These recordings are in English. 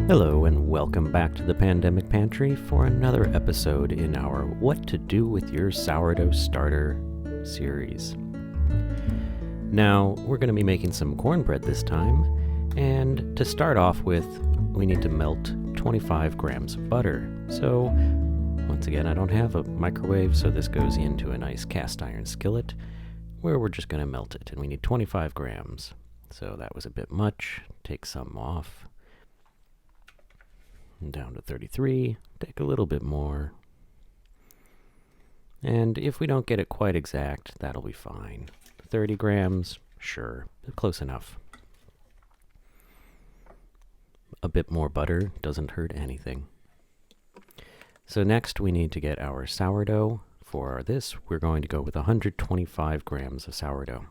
Hello and welcome back to the Pandemic Pantry for another episode in our What to Do with Your Sourdough Starter series. Now, we're going to be making some cornbread this time, and to start off with, we need to melt 25 grams of butter. So, once again, I don't have a microwave, so this goes into a nice cast iron skillet where we're just going to melt it, and we need 25 grams. So that was a bit much. Take some off. And down to 33, take a little bit more. And if we don't get it quite exact, that'll be fine. 30 grams, sure, close enough. A bit more butter doesn't hurt anything. So next we need to get our sourdough. For this, we're going to go with 125 grams of sourdough.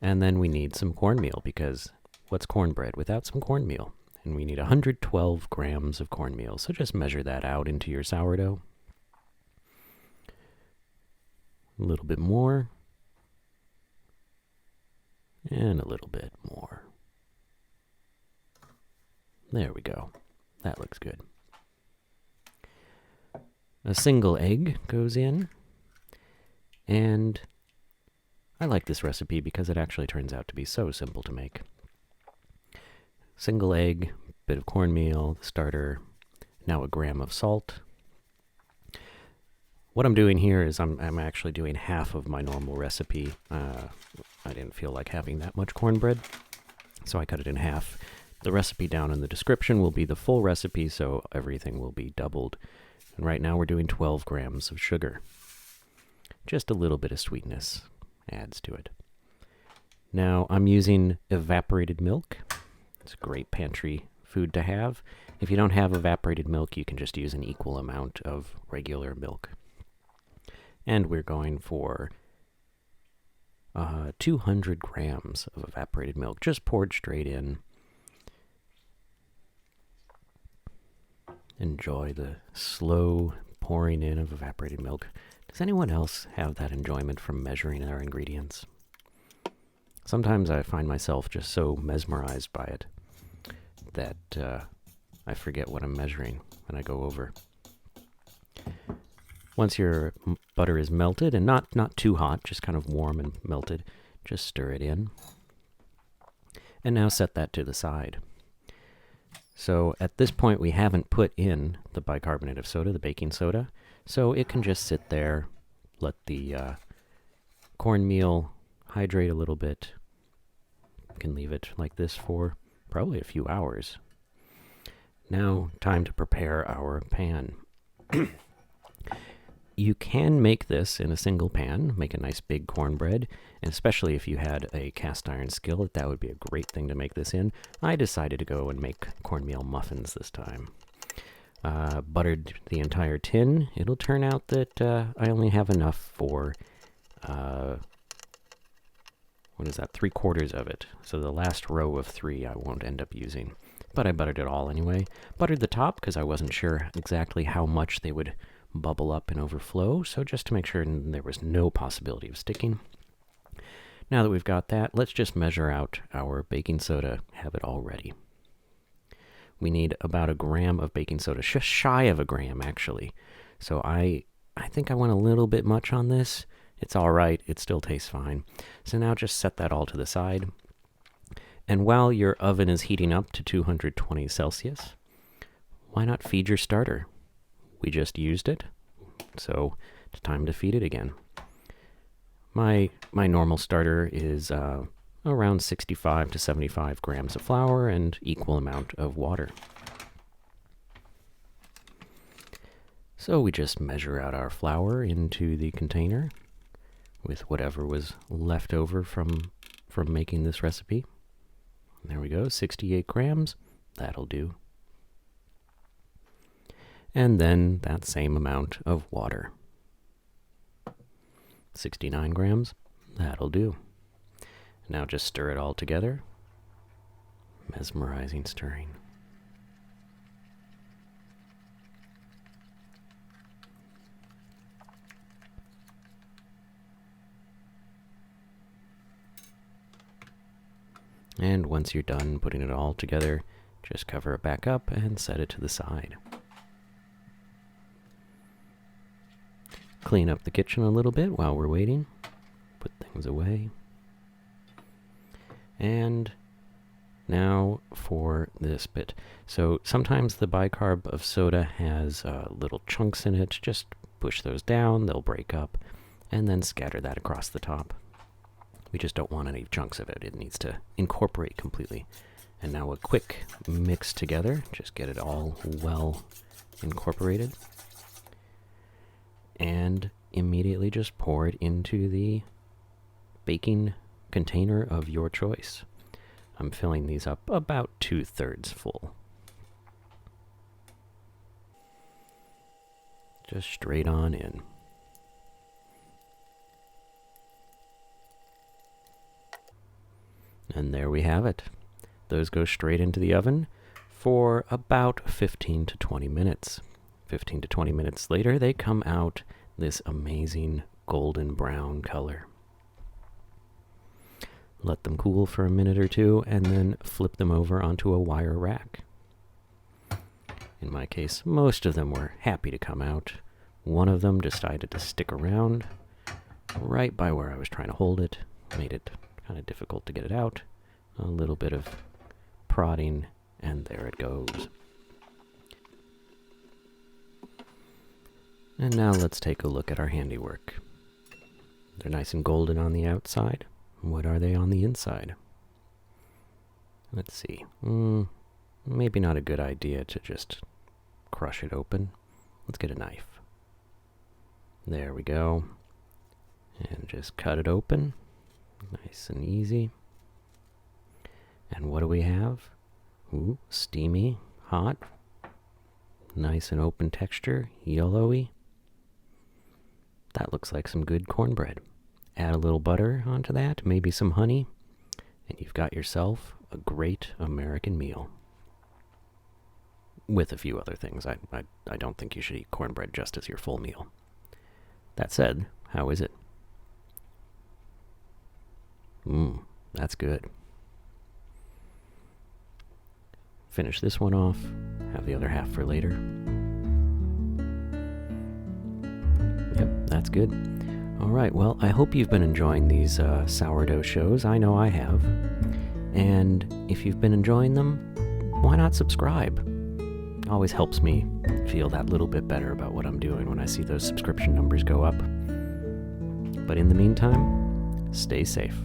And then we need some cornmeal, because what's cornbread without some cornmeal? And we need 112 grams of cornmeal, so just measure that out into your sourdough. A little bit more. And a little bit more. There we go. That looks good. A single egg goes in. And I like this recipe because it actually turns out to be so simple to make. Single egg, bit of cornmeal, the starter, now a gram of salt. What I'm doing here is I'm actually doing half of my normal recipe. I didn't feel like having that much cornbread, so I cut it in half. The recipe down in the description will be the full recipe, so everything will be doubled. And right now we're doing 12 grams of sugar. Just a little bit of sweetness adds to it. Now I'm using evaporated milk. It's a great pantry food to have. If you don't have evaporated milk, you can just use an equal amount of regular milk. And we're going for 200 grams of evaporated milk, just poured straight in. Enjoy the slow pouring in of evaporated milk. Does anyone else have that enjoyment from measuring their ingredients? Sometimes I find myself just so mesmerized by it that I forget what I'm measuring when I go over. Once your butter is melted, and not too hot, just kind of warm and melted, just stir it in. And now set that to the side. So at this point we haven't put in the bicarbonate of soda, the baking soda, so it can just sit there, let the cornmeal hydrate a little bit. You can leave it like this for probably a few hours. Now, time to prepare our pan. You can make this in a single pan, make a nice big cornbread, and especially if you had a cast iron skillet, that would be a great thing to make this in. I decided to go and make cornmeal muffins this time. Buttered the entire tin. It'll turn out that I only have enough for, 3/4 of it. So the last row of 3 I won't end up using. But I buttered it all anyway. Buttered the top because I wasn't sure exactly how much they would bubble up and overflow, so just to make sure there was no possibility of sticking. Now that we've got that, let's just measure out our baking soda, have it all ready. We need about a gram of baking soda, just shy of a gram actually. So I think I went a little bit much on this. It's all right, it still tastes fine. So now just set that all to the side. And while your oven is heating up to 220 Celsius, why not feed your starter? We just used it, so it's time to feed it again. My normal starter is around 65 to 75 grams of flour and equal amount of water. So we just measure out our flour into the container with whatever was left over from making this recipe. There we go, 68 grams. That'll do. And then that same amount of water. 69 grams. That'll do. Now just stir it all together. Mesmerizing stirring. And once you're done putting it all together, just cover it back up and set it to the side. Clean up the kitchen a little bit while we're waiting. Put things away. And now for this bit. So sometimes the bicarb of soda has little chunks in it. Just push those down, they'll break up, and then scatter that across the top. We just don't want any chunks of it. It needs to incorporate completely. And now a quick mix together. Just get it all well incorporated. And immediately just pour it into the baking container of your choice. I'm filling these up about 2/3 full. Just straight on in. And there we have it. Those go straight into the oven for about 15 to 20 minutes. 15 to 20 minutes later, they come out this amazing golden brown color. Let them cool for a minute or two, and then flip them over onto a wire rack. In my case, most of them were happy to come out. One of them decided to stick around right by where I was trying to hold it. Made it kind of difficult to get it out. A little bit of prodding, and there it goes. And now let's take a look at our handiwork. They're nice and golden on the outside. What are they on the inside? Let's see. Maybe not a good idea to just crush it open. Let's get a knife. There we go. And just cut it open. Nice and easy. And what do we have? Ooh, steamy, hot. Nice and open texture, yellowy. That looks like some good cornbread. Add a little butter onto that, maybe some honey, and you've got yourself a great American meal. With a few other things. I don't think you should eat cornbread just as your full meal. That said, how is it? That's good. Finish this one off, have the other half for later. Yep, that's good. All right, well, I hope you've been enjoying these sourdough shows. I know I have. And if you've been enjoying them, why not subscribe? It always helps me feel that little bit better about what I'm doing when I see those subscription numbers go up. But in the meantime, stay safe.